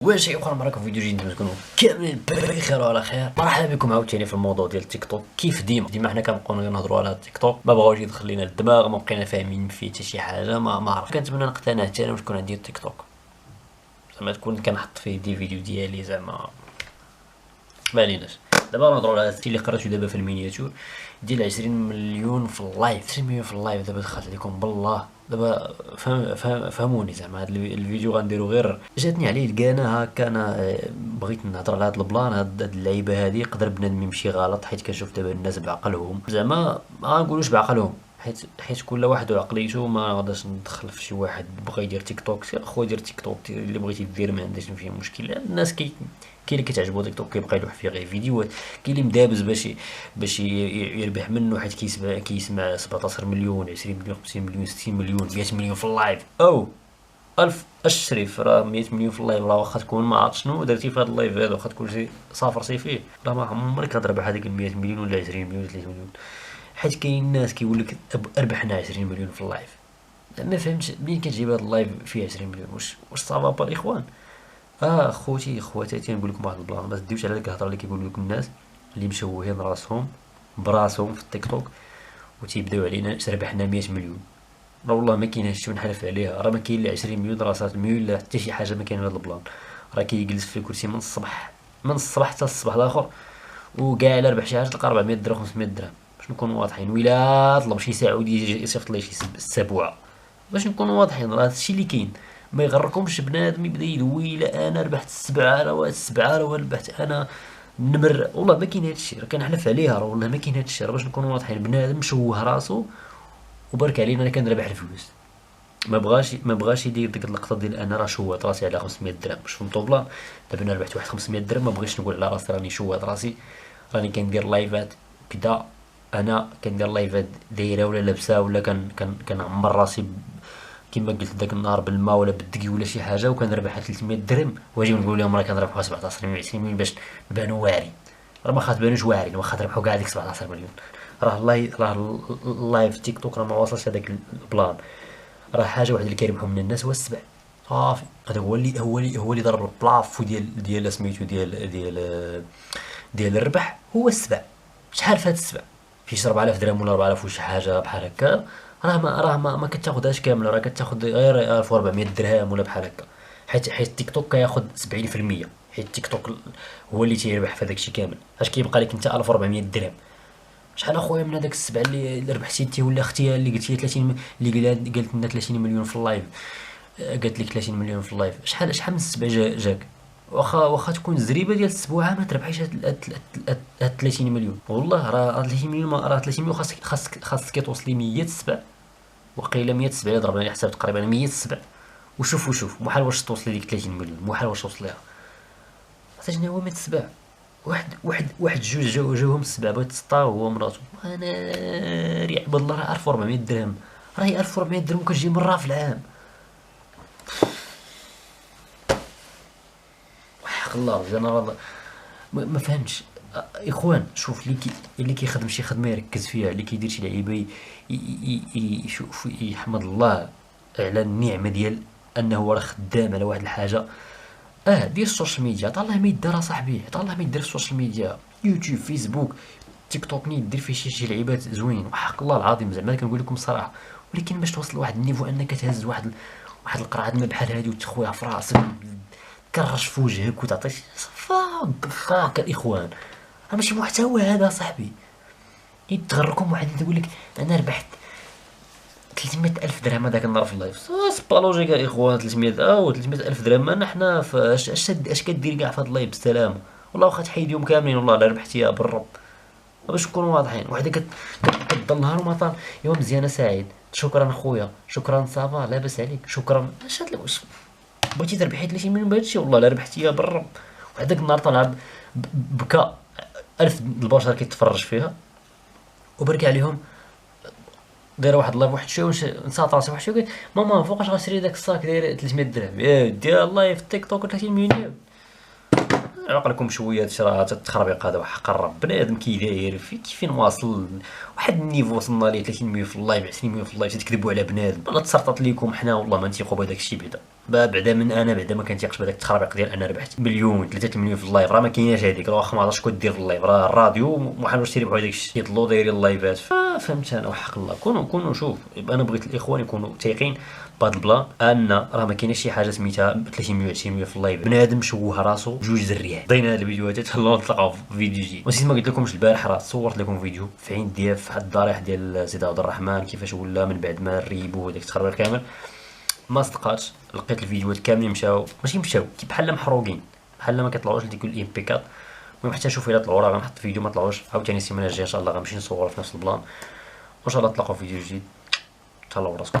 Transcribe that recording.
واش اخر مره في فيديو جديد تكونوا كاملين بخير وعلى خير. مرحبا بكم عاوتاني في الموضوع ديال التيك توك. كيف ديما حنا كنبقاو نهضروا على التيك توك، ما بغاوش يدخل لينا الدماغ، ما بقينا فاهمين فيه حتى شي حاجه. ما عرف كنتمنى نقتنع حتى انا وتكون عندي التيك توك، زعما تكون كنحط فيه دي فيديو ديالي، زعما ما عليناش. دابا نهضروا على هادشي اللي قراتو دابا في المينياتور ديال 20 مليون في اللايف. 20 مليون في اللايف دابا دخلت عليكم بالله. دابا فهموني، زعما هاد الفيديو غنديرو غير جاتني عليه الكانه هكا. انا بغيت نهضر على هاد البلان، هاد اللعيبه هادي يقدر بنادم يمشي غلط، حيت كنشوف دابا الناس بعقلهم، زعما ما نقولوش بعقلهم، حيت كل واحد وعقليته. ما غاداش ندخل في شي واحد بغى يدير تيك توك، سير خويا دير تيك توك اللي بغيتي دير، ما عنديش فيه مشكل. الناس كاين اللي كتعجبو تيك توك كيبقى يلوح فيه غير فيديوهات، كاين اللي مدابز باش يربح منه، حيت كيسمع 17 مليون 20 مليون 50 مليون 60 مليون 100 مليون في اللايف. او الف الشريف، راه 100 مليون في اللايف، راه واخا تكون ما عرفت شنو درتي في هذا اللايف هذا، واخا تكون شي صافر سي فيه، راه ما عمرك غتربح هذيك 100 مليون ولا 20 مليون 30 مليون. حيت كاين الناس كيقول لك ربحنا 20 مليون في اللايف. ما فهمتش منين كتجيب هذا اللايف فيه 20 مليون. واش صافا با الاخوان؟ خوتي خواتاتي، نقول لكم واحد البلان، ما تديوش على ديك الهضره اللي كيقولوا لكم الناس اللي مشوهين راسهم براسهم في التيك توك وتيبداو علينا ربحنا 100 مليون. راه والله ما كاين هادشي، ونحلف عليها، راه ما كاين لا 20 مليون راه 100 مليون لا حتى شي حاجه، ما كاين هذا البلان. راه كيجلس في الكرسي من الصباح حتى الصباح الاخر، وكاع الا ربح شي حاجه تلقى 400 درهم 500 درهم. باش نكونوا واضحين، ويلا طلب شي سعودي يجي يصيفط ليه شي سبوعه. باش نكونوا واضحين، راه هادشي اللي كاين. ما يغركمش بنادم يبدا يدوي لا انا ربحت السبعه، راه ربحت انا النمر. والله ما كاين هادشي، راه كنحلف عليها، راه والله ما كاين هادشي. راه باش نكونوا واضحين، بنادم مشوه راسو وبرك علينا انا كنربح الفلوس. ما بغاش يدير ديك اللقطه ديال انا راه شوهت راسي على 500 درهم. باش فهمتوا بلان؟ دابا انا ربحت واحد 500 درهم، ما بغيتش نقول على راسي راني شوهت راسي، راني كندير لايفات كدا. انا كندير لايفات دايره ولا لابسه، ولا كنعمر راسي كما قلت داك النهار بالماء ولا بالدقي ولا شي حاجه، وكنربح 300 درهم، واجي نقول لهم راه كنربحوا 17 مليون 20 مليون باش نبانوا واعرين. راه ما تبانوش واعرين، واخا تربحوا كاع ديك 17 مليون. راه اللايف تيك توك راه ما وصلش هذاك البلان. راه حاجه واحده اللي كيربحوا من الناس هو السبع، صافي. هذا هو اللي ضرب البلافو ديال سميتو ديال الربح، هو السبع. شحال فات السبع؟ في 4000 درهم ولا 4000 وشي حاجه بحال هكا. راه ما كتاخذهاش كامله، راه كتاخذ غير 1400 درهم ولا بحال هكا. حيت التيك توك كياخذ 70%، حيت التيك توك هو اللي تيربح في هذاك الشيء كامل. اش كيبقى لك انت 1400 درهم؟ شحال اخويا من هذاك السبعه اللي ربحتي انت ولا اختي اللي قلتي 30 اللي قالت لنا 30 مليون في اللايف؟ قالت لك 30 مليون في اللايف. شحال من السبع جاك؟ واخا تكون الزريبه ديال السبوعه ما تربحيش هاد 30 مليون. والله راه 30 مليون، راه 30 مليون خاصك توصلي 100 سبع، وقيله 100 سبع ضربنا على حساب تقريبا 100 سبع. وشوف محال واش توصلي ديك 30 مليون، محال واش توصليها. عرفتي هو 100 سبع. واحد جوج جاوهم السبع بغات تسطا هو ومراتو. انا ريع بالله راه 1400 درهم، راهي 1400 درهم كتجي مره في العام. وحق الله انا راه ما فهمتش. اخوان شوف، اللي كيخدم شي خدمه يركز فيها، اللي كيدير شي لعيبه يشوف يحمد الله على النعمه ديال انه راه خدام على واحد الحاجه. دير السوشيال ميديا، عطا الله ما يدير اصاحبي، عطا الله ما يدير السوشيال ميديا، يوتيوب فيسبوك تيك توك، ني دير فيه شي لعيبات زوين، وحق الله العظيم زعما كنقول لكم الصراحه. ولكن باش توصل لواحد النيفو انك تهز واحد القرعه ما بحال هادي وتخويها في راسك، كرش في وجهك وتعطي فاك الاخوان، راه ماشي محتوى هذا صاحبي. يتغركم واحد تقول لك انا ربحت 300 الف درهم هذاك النهار في اللايف. سبا لوجيك يا اخوان، 300 الف درهم. انا حنا اش كدير كاع في هذا اللايف بالسلامه؟ والله واخا تحيديهم كاملين والله لا ربحتيها بالرب. باش نكونوا واضحين، وحده كتضل نهار وما طال يوم مزيانه سعيد، شكرا خويا، شكرا صافا لاباس عليك، شكرا. اش هاد واش بغيتي تربحي 30 مليون بهادشي؟ والله لا ربحتيها بالرب. وحداك النهار طلع بكى 1000 البشر كيتفرج فيها، وبركي عليهم دايره واحد اللايف واحد شويه نساط راسي واحد شويه، ماما فوقاش غنشري داك الصاك داير 300 درهم. يا ديال اللايف في التيك توك 30 مليون. عقلكم شويه راه التخربيق هذا وحق الرب. بنادم كي داير كيفين واصل واحد النيفو وصلنا ليه 30 مليون في اللايف 20 مليون في اللايف تكذبوا على بنادم. والله تسرطط ليكم حنا والله ما نتيقوا بهذاك الشيء بعدا. بعدا من انا بعدا ما كنتيقش بهذاك التخربيق ديال انا ربحت مليون 3 مليون في اللايف، راه ما كايناش هذيك، راه واخا ما عرفتش كنت دير في اللايف، راه الراديو محال واش تيربحوا هذاك الشيء يطلوا دايرين اللايفات. فهمت انا وحق الله كونوا شوف، انا بغيت الاخوان يكونوا تايقين بهذا البلان ان راه ما كايناش شي حاجه سميتها 30 20 في اللايف. بنادم شوه راسو بجوج ذريات. ضينا هاد الفيديوهات تهلاو نتلاقاو في فيديو جديد. ونسيت ما قلت لكمش البارح راه صورت لكم فيديو في عين ديال في واحد الضريح ديال سيدي عبد الرحمن كيفاش ولا من بعد ما ريبو وداك التخربيق كامل. ما صدقاتش، لقيت الفيديوهات كاملين ماشي مشاو كي بحال محروقين، بحال ما كيطلعوش لديك الام بي 4. المهم حتى نشوف الا طلعوا راه غنحط فيديو، ما طلعوش عاوتاني السيمانه الجايه ان شاء الله غنمشي نصور في نفس البلان، وان شاء الله نتلاقاو في فيديو جديد. تهلاو براسكم.